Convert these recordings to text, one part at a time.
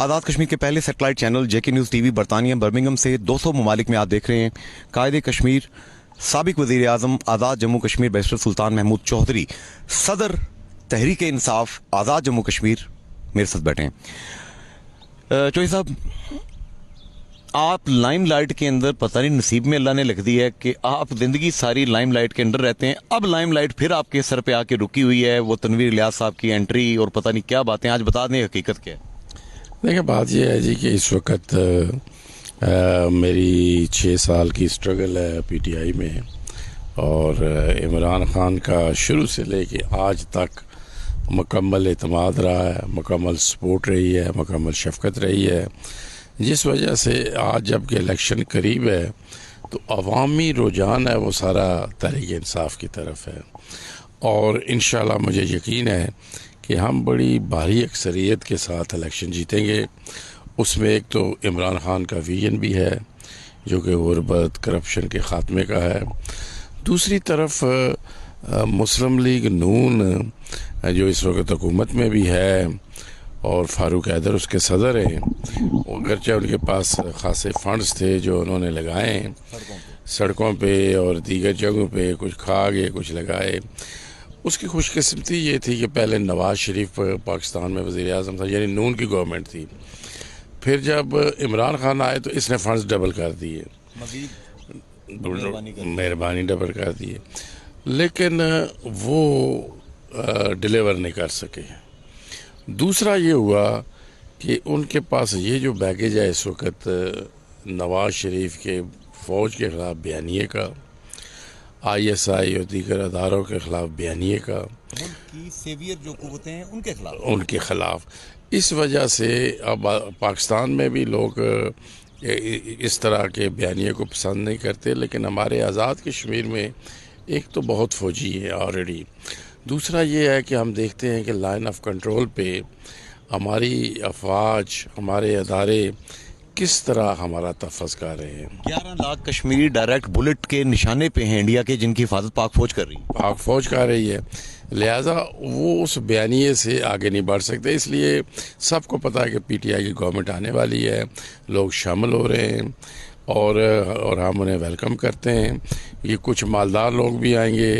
आज़ाद कश्मीर के पहले satellite channel जेके news TV बरतानिया बर्मिंघम से 200 ममालिक में आप देख रहे हैं। कायदे कश्मीर साबिक वज़ीर आज़म आज़ाद जम्मू कश्मीर बैरिस्टर सुल्तान महमूद चौधरी सदर तहरीक इंसाफ आज़ाद जम्मू कश्मीर मेरे साथ बैठे हैं। चौधरी साहब, आप लाइमलाइट के अंदर, पता नहीं नसीब में अल्लाह ने लिख दी है कि आप जिंदगी सारी लाइमलाइट के अंदर रहते हैं। अब लाइमलाइट फिर आपके सर पे आके रुकी हुई है, वो तनवीर इलियास साहब की एंट्री और पता नहीं क्या बातें। आज बता दें हकीकत क्या है। देखिए, बात यह है जी कि इस वक्त मेरी 6 साल की स्ट्रगल है पीटीआई में, और इमरान खान का शुरू से लेके आज तक मुकम्मल एतमाद रहा है, मुकम्मल सपोर्ट रही है, मुकम्मल शफकत रही है, जिस वजह से आज जबकि इलेक्शन करीब है तो अवामी रुझान है वो सारा तहरीक इंसाफ की तरफ है। और इंशाल्लाह मुझे यकीन है कि हम बड़ी भारी अक्सरियत के साथ इलेक्शन जीतेंगे। उसमें एक तो इमरान खान का विजन भी है जो कि गुर्बत, करप्शन के ख़ात्मे का है। दूसरी तरफ मुस्लिम लीग नून जो इस वक्त हुकूमत में भी है और फारूक हैदर उसके सदर हैं, अगरचे उनके पास खासे फंड्स थे जो उन्होंने लगाए सड़कों पे और दीगर जगहों पे, कुछ खा गए कुछ लगाए। उसकी खुशकिस्मती ये थी कि पहले नवाज शरीफ पाकिस्तान में वज़ीर आज़म था, यानी नून की गवर्नमेंट थी। फिर जब इमरान खान आए तो इसने फंड्स डबल कर दिए, मेहरबानी डबल कर दिए, लेकिन वो डिलीवर नहीं कर सके। दूसरा ये हुआ कि उनके पास ये जो बैगेज है इस वक्त नवाज शरीफ के फ़ौज के ख़िलाफ़ बयानिए का, ISI और दीगर अदारों के ख़िलाफ़ बयानिए का, उनकी सेवियर जो कुव्वतें हैं उनके ख़िलाफ़। इस वजह से अब पाकिस्तान में भी लोग इस तरह के बयानिए को पसंद नहीं करते, लेकिन हमारे आज़ाद कश्मीर में एक तो बहुत फ़ौजी है ऑलरेडी। दूसरा ये है कि हम देखते हैं कि लाइन ऑफ कंट्रोल पे हमारी अफवाज, हमारे अदारे किस तरह हमारा तहफ़्फ़ुज़ कर रहे हैं। 11 लाख कश्मीरी डायरेक्ट बुलेट के निशाने पे हैं इंडिया के, जिनकी हिफाजत पाक फौज कर रही है। पाक फौज कर रही है, लिहाजा वो उस बयानिए से आगे नहीं बढ़ सकते। इसलिए सबको पता है कि पीटीआई की गवर्नमेंट आने वाली है, लोग शामिल हो रहे हैं और हम उन्हें वेलकम करते हैं। ये कुछ मालदार लोग भी आएंगे,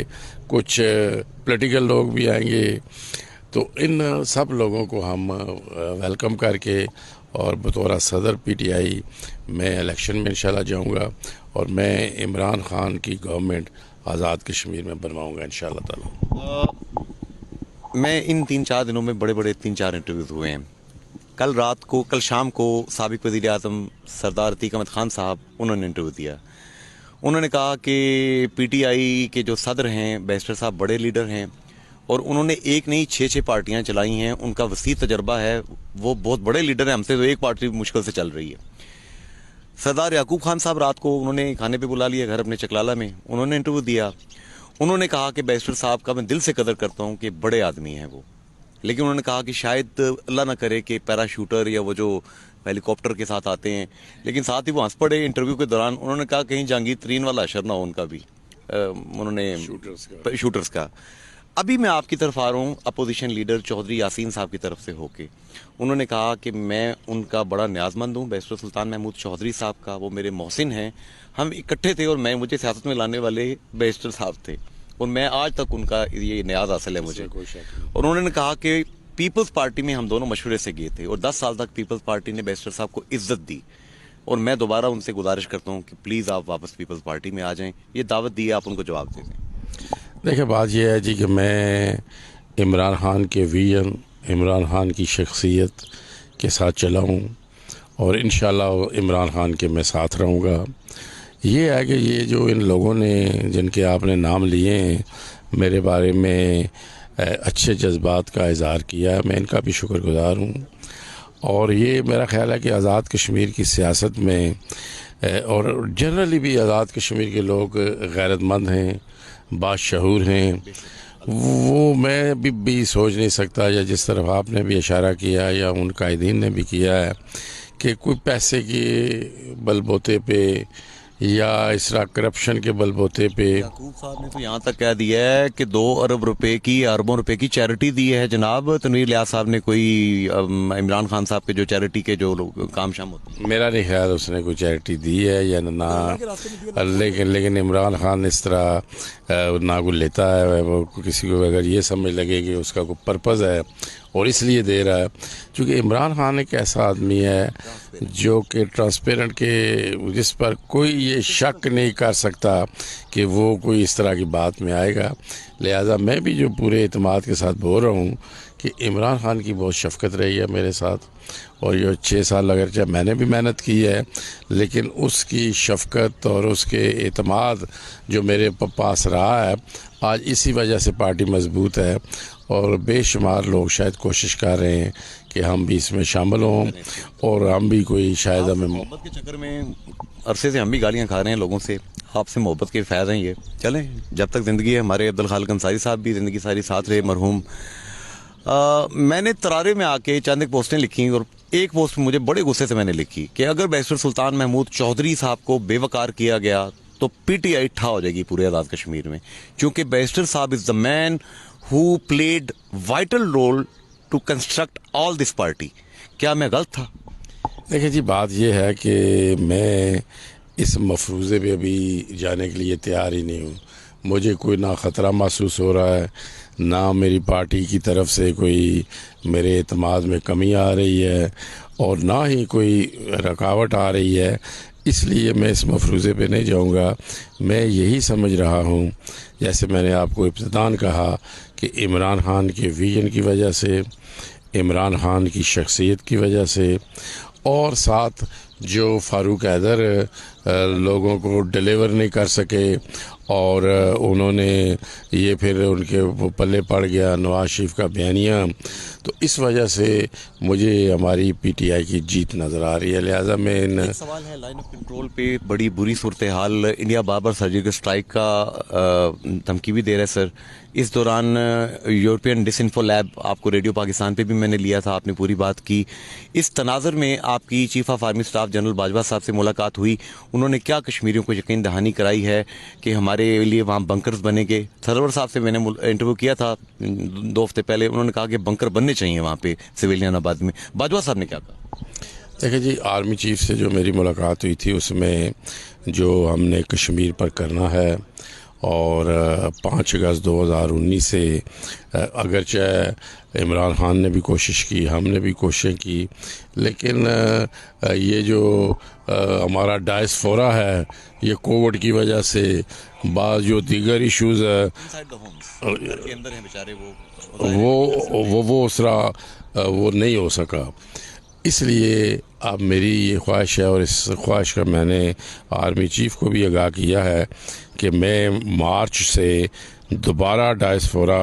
कुछ पॉलिटिकल लोग भी आएंगे, तो इन सब लोगों को हम वेलकम करके और बतौर सदर पीटीआई मैं इलेक्शन में इंशाल्लाह जाऊंगा और मैं इमरान खान की गवर्नमेंट आज़ाद कश्मीर में बनवाऊंगा इंशाल्लाह ताला। मैं इन 3-4 दिनों में बड़े बड़े 3-4 इंटरव्यूज़ हुए हैं। कल शाम को साबिक वज़ीर आज़म सरदार अतीक अहमद खान साहब, उन्होंने इंटरव्यू दिया। उन्होंने कहा कि पीटीआई के जो सदर हैं बैरिस्टर साहब बड़े लीडर हैं और उन्होंने एक नहीं 6 पार्टियां चलाई हैं, उनका वसी तजर्बा है, वो बहुत बड़े लीडर हैं, हमसे तो एक पार्टी मुश्किल से चल रही है। सरदार याकूब खान साहब रात को उन्होंने खाने पे बुला लिया घर अपने चकलाला में, उन्होंने इंटरव्यू दिया। उन्होंने कहा कि बैरिस्टर साहब का मैं दिल से कदर करता हूँ कि बड़े आदमी हैं वो, लेकिन उन्होंने कहा कि शायद अल्लाह ना करे कि पैराशूटर या वो जो हेलीकॉप्टर के साथ आते हैं, लेकिन साथ ही वो हंस पड़े इंटरव्यू के दौरान। उन्होंने कहा कहीं जहांगीर तरीन वाला अशर ना हो उनका भी, उन्होंने शूटर्स का। अभी मैं आपकी तरफ आ रहा हूँ अपोजिशन लीडर चौधरी यासीन साहब की तरफ से होके। उन्होंने कहा कि मैं उनका बड़ा न्याजमंद हूँ, बैरिस्टर सुल्तान महमूद चौधरी साहब का, वो मेरे मोहसिन हैं, हम इकट्ठे थे और मुझे सियासत में लाने वाले बैरिस्टर साहब थे और मैं आज तक उनका ये न्याज हासिल है मुझे। और उन्होंने कहा कि पीपल्स पार्टी में हम दोनों मशवरे से गए थे और 10 साल तक पीपल्स पार्टी ने बैरिस्टर साहब को इज्जत दी और मैं दोबारा उनसे गुजारिश करता हूँ कि प्लीज़ आप वापस पीपल्स पार्टी में आ जाएं। ये दावत दी है, आप उनको जवाब दे दें। देखिए, बात यह है जी कि मैं इमरान खान के विजन, इमरान खान की शख्सियत के साथ चला हूँ और इंशाल्लाह इमरान खान के मैं साथ रहूँगा। ये है कि ये जो इन लोगों ने, जिनके आपने नाम लिए हैं, मेरे बारे में अच्छे जज्बात का इज़हार किया है, मैं इनका भी शुक्रगुज़ार हूँ। और ये मेरा ख्याल है कि आज़ाद कश्मीर की सियासत में और जनरली भी आज़ाद कश्मीर के लोग गैरतमंद हैं, बाशऊर हैं। वो मैं भी सोच नहीं सकता, या जिस तरफ आपने भी इशारा किया या उन कायदीन ने भी किया है, कि कोई पैसे के बलबूते पे या इस तरह करप्शन के बलबूते पे। याकूब साहब ने तो यहाँ तक कह दिया है कि 2 अरब रुपए की, अरबों रुपए की चैरिटी दी है जनाब तनवीर लियाज साहब ने, कोई इमरान खान साहब के जो चैरिटी के जो काम शाम होते हैं। मेरा नहीं ख्याल उसने कोई चैरिटी दी है या ना, लेकिन इमरान खान इस तरह ना कोई लेता है, वो किसी को अगर ये समझ लगे कि उसका कोई पर्पज़ है और इसलिए दे रहा है, क्योंकि इमरान खान एक ऐसा आदमी है जो कि ट्रांसपेरेंट के, जिस पर कोई ये शक नहीं कर सकता कि वो कोई इस तरह की बात में आएगा। लिहाजा मैं भी जो पूरे एतमाद के साथ बोल रहा हूँ कि इमरान खान की बहुत शफकत रही है मेरे साथ, और ये 6 साल अगरचे मैंने भी मेहनत की है, लेकिन उसकी शफकत और उसके एतमाद जो मेरे पास रहा है, आज इसी वजह से पार्टी मजबूत है और बेशुमार लोग शायद कोशिश कर रहे हैं कि हम भी इसमें शामिल हों और हम भी कोई शायद हमें मोहब्बत के चक्कर में अरसे से हम भी गालियाँ खा रहे हैं लोगों से। आपसे मोहब्बत के फ़ैज़ हैं ये, चलें जब तक ज़िंदगी है। हमारे अब्दुल खालिक अंसारी साहब भी ज़िंदगी सारी साथ रहे मरहूम। मैंने तरारे में आके चंद एक पोस्टें लिखी और एक पोस्ट मुझे बड़े गुस्से से मैंने लिखी कि अगर बैरिस्टर सुल्तान महमूद चौधरी साहब को बेवकार किया गया तो पीटीआई ठा हो जाएगी पूरे आज़ाद कश्मीर में, क्योंकि बैरिस्टर साहब is the man who played vital role to construct all this party. क्या मैं गलत था? देखिए जी, बात यह है कि मैं इस मफरूज़े पे अभी जाने के लिए तैयार ही नहीं हूँ। मुझे कोई ना ख़तरा महसूस हो रहा है, ना मेरी पार्टी की तरफ से कोई मेरे एतमाद में कमी आ रही है और ना ही कोई रुकावट आ रही है, इसलिए मैं इस मफरूज़े पे नहीं जाऊंगा। मैं यही समझ रहा हूँ, जैसे मैंने आपको इब्तिदान कहा, कि इमरान खान के विजन की वजह से, इमरान खान की शख्सियत की वजह से, और साथ जो फ़ारूक हैदर लोगों को डिलीवर नहीं कर सके और उन्होंने ये फिर उनके वो पल्ले पड़ गया नवाज शरीफ का बयानिया, तो इस वजह से मुझे हमारी पीटीआई की जीत नज़र आ रही है। लिहाजा मैं एक सवाल है, लाइन ऑफ कंट्रोल पे बड़ी बुरी सूरत हाल, इंडिया बार बार सर्जिकल स्ट्राइक का धमकी भी दे रहा है सर। इस दौरान यूरोपियन डिसइंफो लैब, आपको रेडियो पाकिस्तान पे भी मैंने लिया था, आपने पूरी बात की। इस तनाज़ुर में आपकी chief of army staff general Bajwa साहब से मुलाकात हुई, उन्होंने क्या कश्मीरियों को यकीन दहानी कराई है कि हमारे लिए वहाँ बंकर्स बनेंगे। सरवर साहब से मैंने इंटरव्यू किया था 2 हफ्ते पहले, उन्होंने कहा कि बंकर बनने चाहिए वहाँ पे सिविलियन आबाद में। बाजवा साहब ने क्या कहा? देखिए जी, आर्मी चीफ से जो मेरी मुलाकात हुई थी उसमें जो हमने कश्मीर पर करना है, और 5 अगस्त 2019 से अगरचे इमरान खान ने भी कोशिश की, हमने भी कोशिश की, लेकिन ये जो हमारा डायस्फोरा है, ये कोविड की वजह से बाद जो दीगर इश्यूज़ है वो उस तरह वो नहीं हो सका। इसलिए अब मेरी ये ख्वाहिश है, और इस ख्वाहिश का मैंने आर्मी चीफ को भी आगाह किया है कि मैं मार्च से दोबारा डायस्फोरा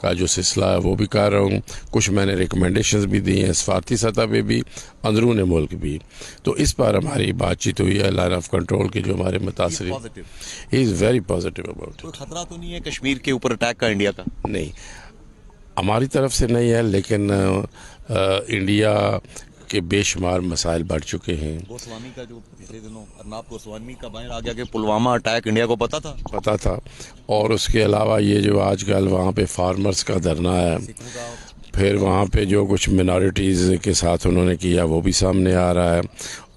का जो सिलसिला है वो भी कर रहा हूँ। कुछ मैंने रिकमेंडेशंस भी दी हैं सफारती सतह पे भी, अंदरून मुल्क भी। तो इस पर हमारी बातचीत हुई है लाइन ऑफ कंट्रोल के जो हमारे मुतासिर, he is very positive about it. खतरा तो नहीं है कश्मीर के ऊपर अटैक का इंडिया का? नहीं, हमारी तरफ से नहीं है, लेकिन इंडिया के बेशुमार मसाइल बढ़ चुके हैं। गोस्वामी का जो पिछले दिनों अर्नाब गोस्वामी का बाहर आ गया कि पुलवामा अटैक इंडिया को पता था, और उसके अलावा ये जो आजकल वहाँ पे फार्मर्स का धरना है, फिर वहाँ पे जो कुछ मिनॉरिटीज़ के साथ उन्होंने किया वो भी सामने आ रहा है,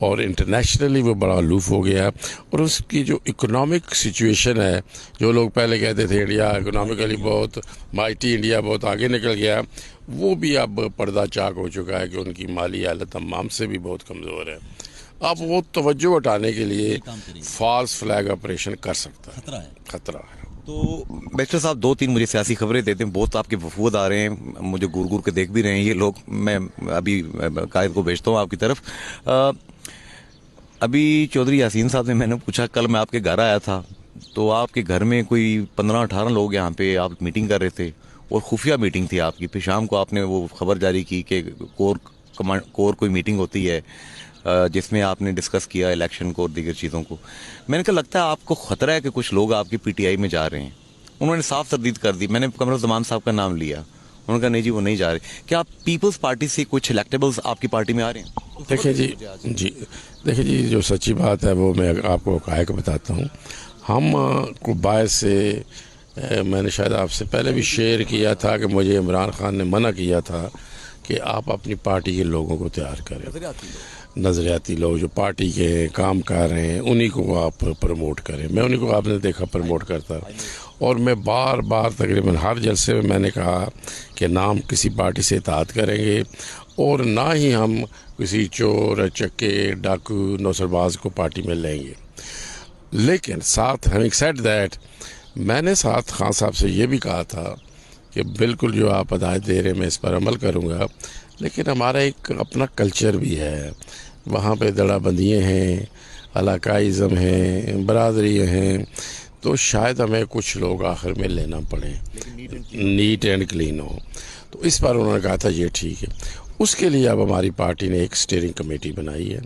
और इंटरनेशनली वो बड़ा लूफ हो गया है। और उसकी जो इकोनॉमिक सिचुएशन है, जो लोग पहले कहते थे इंडिया इकोनॉमिकली बहुत माइटी, इंडिया बहुत आगे निकल गया, वो भी अब पर्दा चाक हो चुका है कि उनकी माली हालत तमाम से भी बहुत कमज़ोर है। अब वो तवज्जो हटाने के लिए फॉल्स फ्लैग ऑपरेशन कर सकता है, खतरा है। तो बैरिस्टर साहब 2-3 मुझे सियासी खबरें देते हैं, बहुत आपके वफूद आ रहे हैं, मुझे घूर घूर के देख भी रहे हैं ये लोग। मैं अभी कायद को भेजता हूँ आपकी तरफ। अभी चौधरी यासीन साहब ने, मैंने पूछा, कल मैं आपके घर आया था तो आपके घर में कोई 15-18 लोग यहाँ पे आप मीटिंग कर रहे थे, और खुफिया मीटिंग थी आपकी। फिर शाम को आपने वो खबर जारी की कि कोर कोई मीटिंग होती है जिसमें आपने डिस्कस किया इलेक्शन को और दीगर चीज़ों को। मैंने कहा लगता है आपको ख़तरा है कि कुछ लोग आपकी पीटीआई में जा रहे हैं। उन्होंने साफ तरदीद कर दी। मैंने कमरुज़्ज़मान साहब का नाम लिया, उन्होंने कहा नहीं जी वो नहीं जा रहे। क्या आप पीपल्स पार्टी से कुछ इलेक्टेबल्स आपकी पार्टी में आ रहे हैं? देखिए जी, देखिए जी, जो सच्ची बात है वो मैं आपको काहे को बताता हूँ। हम को बायस से मैंने शायद आपसे पहले भी शेयर किया था कि मुझे इमरान खान ने मना किया था कि आप अपनी पार्टी के लोगों को तैयार करें, नज़रियाती लोग जो पार्टी के काम कर रहे हैं उन्हीं को आप प्रमोट करें। मैं उन्हीं को आपने देखा प्रमोट करता, और मैं बार बार तकरीबन हर जलसे में मैंने कहा कि ना हम किसी पार्टी से इताअत करेंगे और ना ही हम किसी चोर चक्के डाकू नौसरबाज को पार्टी में लेंगे। लेकिन साथ हैविंग सेड दैट, मैंने साथ खान साहब से ये भी कहा था कि बिल्कुल जो आप हिदायत दे रहे हैं मैं इस पर अमल करूँगा, लेकिन हमारा एक अपना कल्चर भी है, वहाँ पे दड़ाबंदियाँ हैं, इलाकाइज़म हैं, बरादरियाँ हैं, तो शायद हमें कुछ लोग आखिर में लेना पड़े, नीट एंड क्लीन हो। तो इस पर उन्होंने कहा था ये ठीक है। उसके लिए अब हमारी पार्टी ने एक स्टीयरिंग कमेटी बनाई है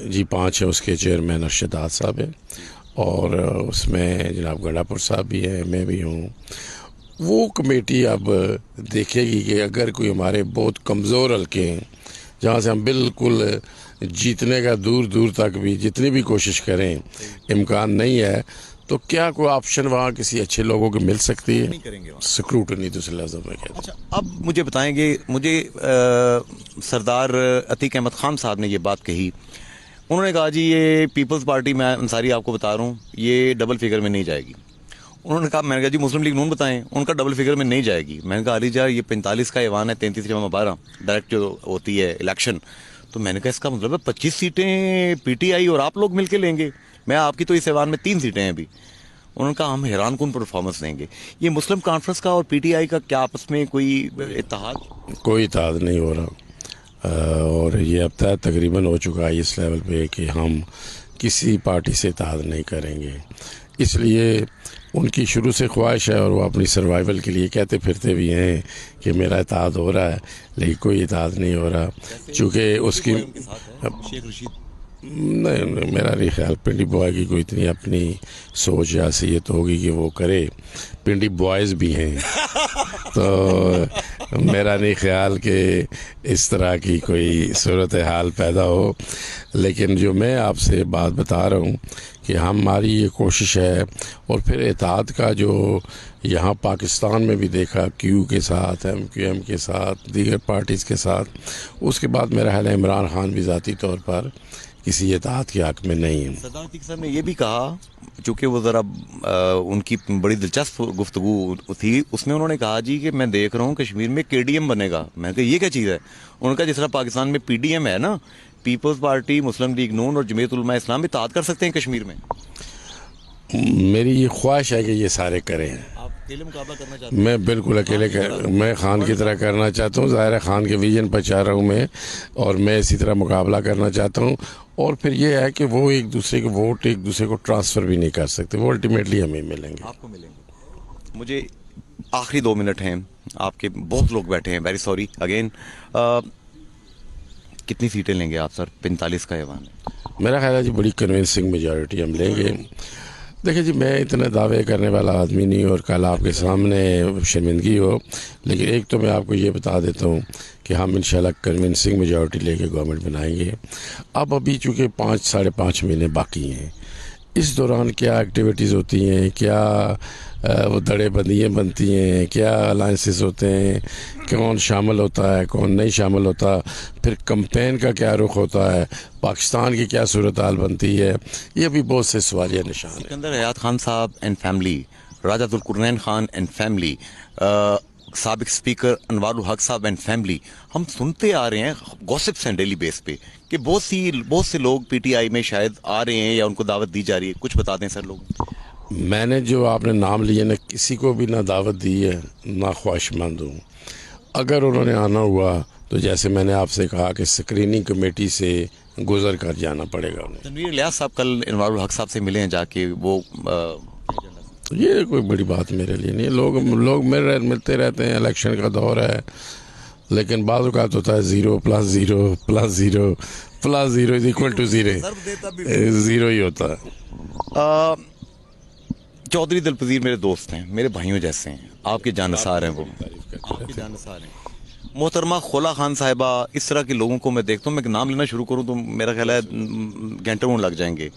जी, 5 है, उसके चेयरमैन अरशदाद साहब हैं और उसमें जनाब गंडापुर साहब भी हैं, मैं भी हूँ। वो कमेटी अब देखेगी कि अगर कोई हमारे बहुत कमज़ोर हल्के हैं जहाँ से हम बिल्कुल जीतने का दूर दूर तक भी जितनी भी कोशिश करें इम्कान नहीं है, तो क्या कोई ऑप्शन वहाँ किसी अच्छे लोगों को मिल सकती है? स्क्रूटनी दूसरे लफ्ज़ों में कहते हैं। अच्छा, अब मुझे बताएंगे, मुझे सरदार अतीक अहमद खान साहब ने ये बात कही। उन्होंने कहा जी ये पीपल्स पार्टी, मैं अंसारी आपको बता रहा हूँ, ये डबल फिगर में नहीं जाएगी। उन्होंने कहा, मैंने कहा जी मुस्लिम लीग नून बताएं, उनका डबल फिगर में नहीं जाएगी। मैंने कहा अली जा, ये 45 का ऐवान है, 33/12 डायरेक्ट जो होती है इलेक्शन। तो मैंने कहा इसका मतलब है 25 सीटें पीटीआई और आप लोग मिलके लेंगे। मैं आपकी तो इस ऐवान में 3 सीटें हैं अभी। उन्होंने कहा हम हैरान कौन परफॉर्मेंस देंगे। ये मुस्लिम कॉन्फ्रेंस का और पीटीआई का क्या आपस में कोई इत्तेहाद? कोई इत्तेहाद नहीं हो रहा, और ये अब तक तकरीबन हो चुका है इस लेवल पे कि हम किसी पार्टी से इत्तेहाद नहीं करेंगे। इसलिए उनकी शुरू से ख्वाहिश है और वो अपनी सर्वाइवल के लिए कहते फिरते भी हैं कि मेरा इत्तेहाद हो रहा है, लेकिन कोई इत्तेहाद नहीं हो रहा, चूँकि उसकी नहीं, मेरा नहीं ख्याल पिंडी बॉय की कोई इतनी अपनी सोच या हैसियत होगी कि वो करे। पिंडी बॉयज़ भी हैं तो मेरा नहीं ख्याल कि इस तरह की कोई सूरत हाल पैदा हो। लेकिन जो मैं आपसे बात बता रहा हूँ कि हमारी ये कोशिश है, और फिर इत्तेहाद का जो यहाँ पाकिस्तान में भी देखा क्यू के साथ, MQM के साथ, दीगर पार्टीज़ के साथ, उसके बाद मेरा ख्याल है इमरान खान भी ज़ाती तौर पर किसी इत्तेहाद के हक़ में नहीं है। सरदार अतीक साहब ने यह भी कहा, चूँकि वो ज़रा उनकी बड़ी दिलचस्प गुफ्तगू थी, उसमें उन्होंने कहा जी कि मैं देख रहा हूँ कश्मीर में KDM बनेगा। मैंने कहा ये क्या चीज़ है? उन्होंने कहा जिस तरह पाकिस्तान में PDM है ना, पीपल्स पार्टी, मुस्लिम लीग नून और जमीयत उलमा इस्लाम भी इत्तेहाद कर सकते हैं कश्मीर में। मेरी ये ख्वाहिश है कि ये सारे करें। आप अकेले मुकाबला करना चाहते हैं? मैं बिल्कुल अकेले मैं खान की तरह करना चाहता हूँ। ज़ाहिर है खान के विजन पर चाह रहा हूँ मैं, और मैं इसी तरह मुकाबला करना चाहता हूँ। और फिर ये है कि वो एक दूसरे को वोट एक दूसरे को ट्रांसफ़र भी नहीं कर सकते, वो अल्टीमेटली हमें मिलेंगे। आपको मिलेंगे। मुझे आखिरी 2 मिनट हैं, आपके बहुत लोग बैठे हैं, वेरी सॉरी अगेन। कितनी सीटें लेंगे आप सर? 45 का ऐवान है। मेरा ख्याल है जी बड़ी कन्विंसिंग मेजॉरिटी हम लेंगे। देखिए जी, मैं इतने दावे करने वाला आदमी नहीं और कल आपके सामने शर्मिंदगी हो, लेकिन एक तो मैं आपको ये बता देता हूँ कि हम इंशाल्लाह कन्विंसिंग मेजॉरिटी लेके गवर्नमेंट बनाएंगे। अब अभी चूँकि 5 साढ़े 5 महीने बाकी हैं, इस दौरान क्या एक्टिविटीज़ होती हैं, क्या वो दड़ेबंदियाँ बनती हैं, क्या अलाइंसेस होते हैं, कौन शामिल होता है कौन नहीं शामिल होता, फिर कैंपेन का क्या रुख होता है, पाकिस्तान की क्या सूरत हाल बनती है, ये भी बहुत से सवालिया निशान है। Sikandar Hayat Khan sahab and family, Raja Zulqarnain Khan and family, साबिक speaker Anwarul Haq sahab and family, हम सुनते आ रहे हैं, गॉसिप्स हैं डेली बेस पे कि बहुत से लोग पीटीआई में शायद आ रहे हैं या उनको दावत दी जा रही है। कुछ बता दें सर लोग। मैंने जो आपने नाम लिए ना, किसी को भी ना दावत दी है ना ख्वाहिशमंद हूँ। अगर उन्होंने आना हुआ तो जैसे मैंने आपसे कहा कि स्क्रीनिंग कमेटी से गुजर कर जाना पड़ेगा उन्हें। तनवीर इलियास साहब कल अनवारुल हक साहब से मिले हैं जाके, वो ये कोई बड़ी बात मेरे लिए नहीं है। लोग मिलते रहते हैं, इलेक्शन का दौर है, लेकिन बाज़ औक़ात होता है 0 + 0 + 0 + 0 = 0 ही होता है। चौधरी दिलपजीर मेरे दोस्त हैं, मेरे भाइयों जैसे हैं, आपके जानसार हैं, वो आपके जानसार हैं। मोहतरमा खोला खान साहिबा, इस तरह के लोगों को मैं देखता हूँ। मैं नाम लेना शुरू करूँ तो मेरा ख्याल है घंटों लग जाएंगे।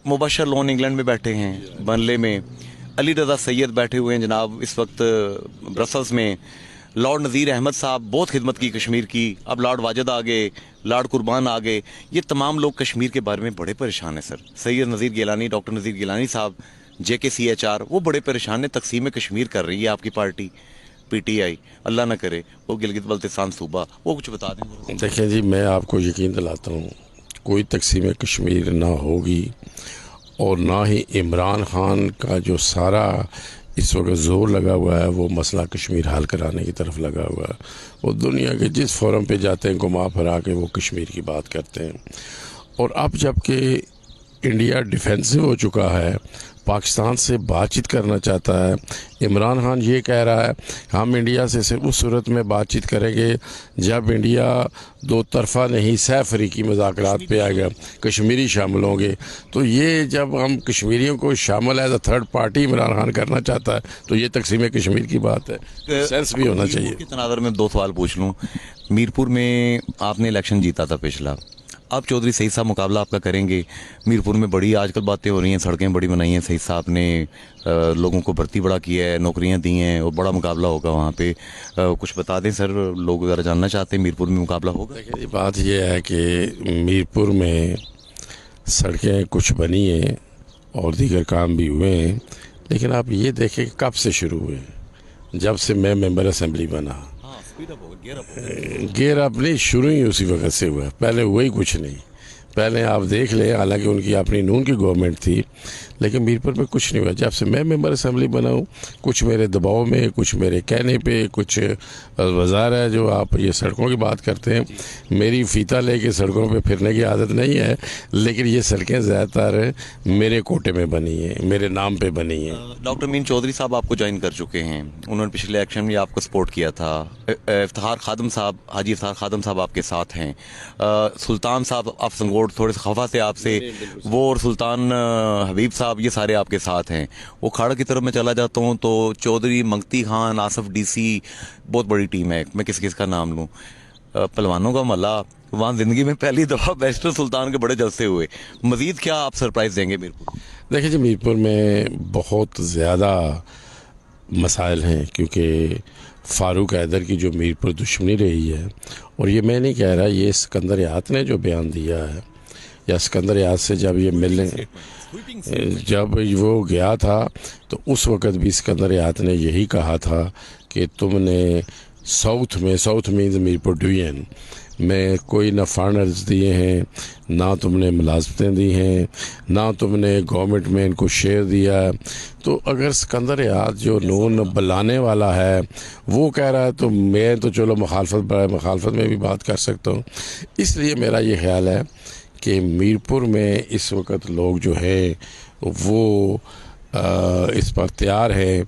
मुबशर लोन इंग्लैंड में बैठे हैं, बर्नले में। अली रज़ा सैयद बैठे हुए हैं जनाब इस वक्त ब्रसल्स में। लॉर्ड नज़ीर अहमद साहब बहुत खिदमत की कश्मीर की। अब लॉर्ड वाजिद आ गए, लॉर्ड कुर्बान आ गए। ये तमाम लोग कश्मीर के बारे में बड़े परेशान हैं सर। सैयद नज़ीर गिलानी, डॉक्टर नज़ीर गिलानी साहब, JKCHR, वो बड़े परेशान हैं। तकसीम कश्मीर कर रही है आपकी पार्टी PTI, अल्लाह ना करे वो गिलगित बल्तिस्तान सूबा, वो कुछ बता दें। देखिए जी, मैं आपको यकीन दिलाता हूँ कोई तकसीम कश्मीर ना होगी, और ना ही इमरान खान का जो सारा इस वक्त जोर लगा हुआ है वो मसला कश्मीर हल कराने की तरफ लगा हुआ है। वो दुनिया के जिस फोरम पे जाते हैं घुमा फिरा के वो कश्मीर की बात करते हैं। और अब जबकि इंडिया डिफेंसिव हो चुका है, पाकिस्तान से बातचीत करना चाहता है, इमरान खान ये कह रहा है हम इंडिया से सिर्फ उस सूरत में बातचीत करेंगे जब इंडिया दो तरफ़ा नहीं सह अफ्रीकी मुज़ाकरात पे आएगा, कश्मीरी शामिल होंगे। तो ये जब हम कश्मीरियों को शामिल as a third party Imran Khan करना चाहता है तो ये तकसीम कश्मीर की बात है, सेंस भी होना चाहिए। के तनाज़ुर में 2 सवाल पूछ लूँ। मीरपुर में आपने इलेक्शन जीता था पिछला, अब चौधरी सईद साहब मुकाबला आपका करेंगे। मीरपुर में बड़ी आजकल बातें हो रही हैं, सड़कें बड़ी बनाई हैं, सईद साहब ने लोगों को भर्ती बड़ा किया है, नौकरियां दी हैं, और बड़ा मुकाबला होगा वहाँ पे। कुछ बता दें सर, लोग ज़रा जानना चाहते हैं मीरपुर में मुकाबला होगा। देखिए बात यह है कि मीरपुर में सड़कें कुछ बनी हैं और दीगर काम भी हुए हैं, लेकिन आप ये देखें कब से शुरू हुए, जब से मैं मेंबर असेंबली बना। गेयर अप नहीं, शुरू ही उसी वक्त से हुआ, पहले हुआ ही कुछ नहीं। पहले आप देख लें, हालांकि उनकी अपनी नून की गवर्नमेंट थी, लेकिन मीरपुर में कुछ नहीं हुआ। जब से मैं मेंबर असेंबली बना हूँ, कुछ मेरे दबाव में, कुछ मेरे कहने पे, कुछ वज़ार है जो आप ये सड़कों की बात करते हैं, मेरी फीता लेके सड़कों पे फिरने की आदत नहीं है, लेकिन ये सड़कें ज़्यादातर मेरे कोटे में बनी हैं, मेरे नाम पे बनी हैं। डॉक्टर मीन चौधरी साहब आपको ज्वाइन कर चुके हैं, उन्होंने पिछले इलेक्शन में आपको सपोर्ट किया था। इफ्तिखार खादम साहब, हाजी इफ्तिखार खादम साहब आपके साथ हैं। सुल्तान साहब आप संगोड़ थोड़े से खफा थे आपसे, वो और सुल्तान हबीब साहब ये सारे आपके साथ हैं। वो खाड़ा की तरफ मैं चला जाता हूँ तो चौधरी मंगती खान, आसफ DC, बहुत बड़ी टीम है। मैं किस किस का नाम लूँ, पहलवानों का मल्ला। वहाँ ज़िंदगी में पहली दफ़ा बैरिस्टर सुल्तान के बड़े जलसे हुए। मज़ीद क्या आप सरप्राइज़ देंगे मीरपुर? देखिए जी, मीरपुर में बहुत ज़्यादा मसाइल हैं, क्योंकि फ़ारूक हैदर की जो मीरपुर दुश्मनी रही है, और ये मैं नहीं कह रहा, ये सिकंदर याद ने जो बयान दिया है, या सिकंदर याद से जब ये मिलने जब वो गया था तो उस वक़्त भी सिकंदर याद ने यही कहा था कि तुमने साउथ मीन्स मीरपुर डिवीज़न में कोई ना फंड्स दिए हैं, ना तुमने मुलाजमतें दी हैं, ना तुमने गवर्नमेंट में इनको शेयर दिया है। तो अगर सिकंदर याद जो नून बुलाने वाला है वो कह रहा है तो मैं तो चलो मुखालफत में भी बात कर सकता हूँ। इसलिए मेरा ये ख्याल है कि मीरपुर में इस वक्त लोग जो है वो इस पर तैयार है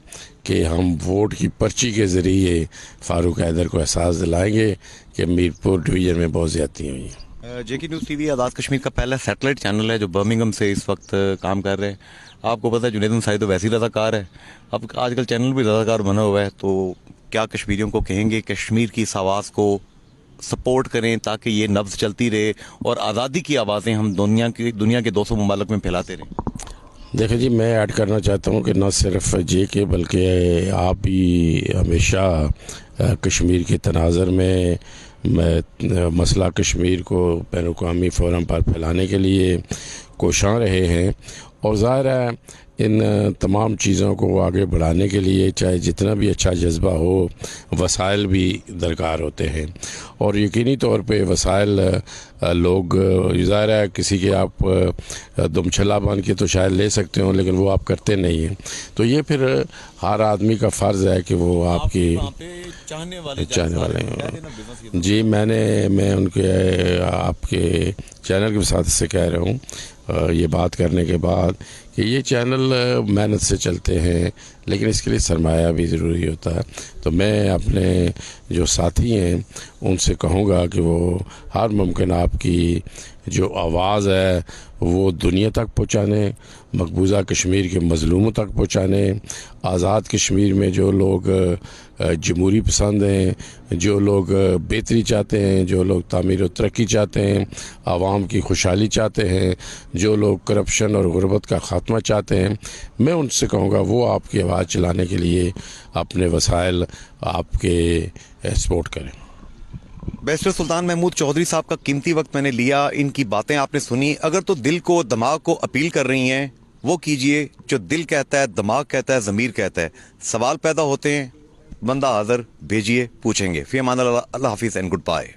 कि हम वोट की पर्ची के ज़रिए फ़ारूक हैदर को एहसास दिलाएंगे कि मीरपुर डिवीज़न में बहुत ज़्यादती हुई हैं। JK news TV Azad Kashmir का पहला सैटेलाइट चैनल है जो बर्मिंघम से इस वक्त काम कर रहे हैं। आपको पता है जुनैद अंसारी तो वैसे ही रज़ाकार है, अब आजकल चैनल भी रज़ाकार बना हुआ है। तो क्या कश्मीरियों को कहेंगे कश्मीर की इस आवाज़ को सपोर्ट करें ताकि ये नब्ज़ चलती रहे और आज़ादी की आवाज़ें हम दुनिया के 200 मुमालिक में फैलाते रहें? देखिए जी, मैं ऐड करना चाहता हूँ कि न सिर्फ JK बल्कि आप भी हमेशा कश्मीर के तनाज़र में मसला कश्मीर को बैनुल-अक़वामी फ़ोरम पर फैलाने के लिए कोशां रहे हैं, और ज़ाहिर है इन तमाम चीज़ों को आगे बढ़ाने के लिए चाहे जितना भी अच्छा जज्बा हो, वसाइल भी दरकार होते हैं। और यकीनी तौर पे वसाइल लोग ज़ाहिर है किसी के आप दुमछला बन के तो शायद ले सकते हो, लेकिन वो आप करते नहीं हैं। तो ये फिर हर आदमी का फ़र्ज़ है कि वो आपकी चाहने वाले हैं। जी, मैं उनके आपके चैनल के साथ से कह रहा हूँ ये बात करने के बाद कि ये चैनल मेहनत से चलते हैं, लेकिन इसके लिए सरमाया भी ज़रूरी होता है। तो मैं अपने जो साथी हैं उनसे कहूँगा कि वो हर मुमकिन आपकी जो आवाज़ है वो दुनिया तक पहुँचाने, मकबूजा कश्मीर के मज़लूमों तक पहुँचाने, आज़ाद कश्मीर में जो लोग जमहूरी पसंद हैं, जो लोग बेहतरी चाहते हैं, जो लोग तामीर और तरक्की चाहते हैं, आवाम की खुशहाली चाहते हैं, जो लोग करप्शन और गुर्बत का ख़ात्मा चाहते हैं, मैं उनसे कहूँगा वो आपकी आवाज़ चलाने के लिए अपने वसाइल आपके सपोर्ट करें। बैरिस्टर सुल्तान महमूद चौधरी साहब का कीमती वक्त मैंने लिया, इनकी बातें आपने सुनी। अगर तो दिल को दिमाग को अपील कर रही हैं वो कीजिए, जो दिल कहता है, दिमाग कहता है, ज़मीर कहता है। सवाल पैदा होते हैं, बंदा हाज़िर, भेजिए, पूछेंगे। फ़ी अमान अल्लाह, अल्लाह हाफिज़ एंड गुड बाय।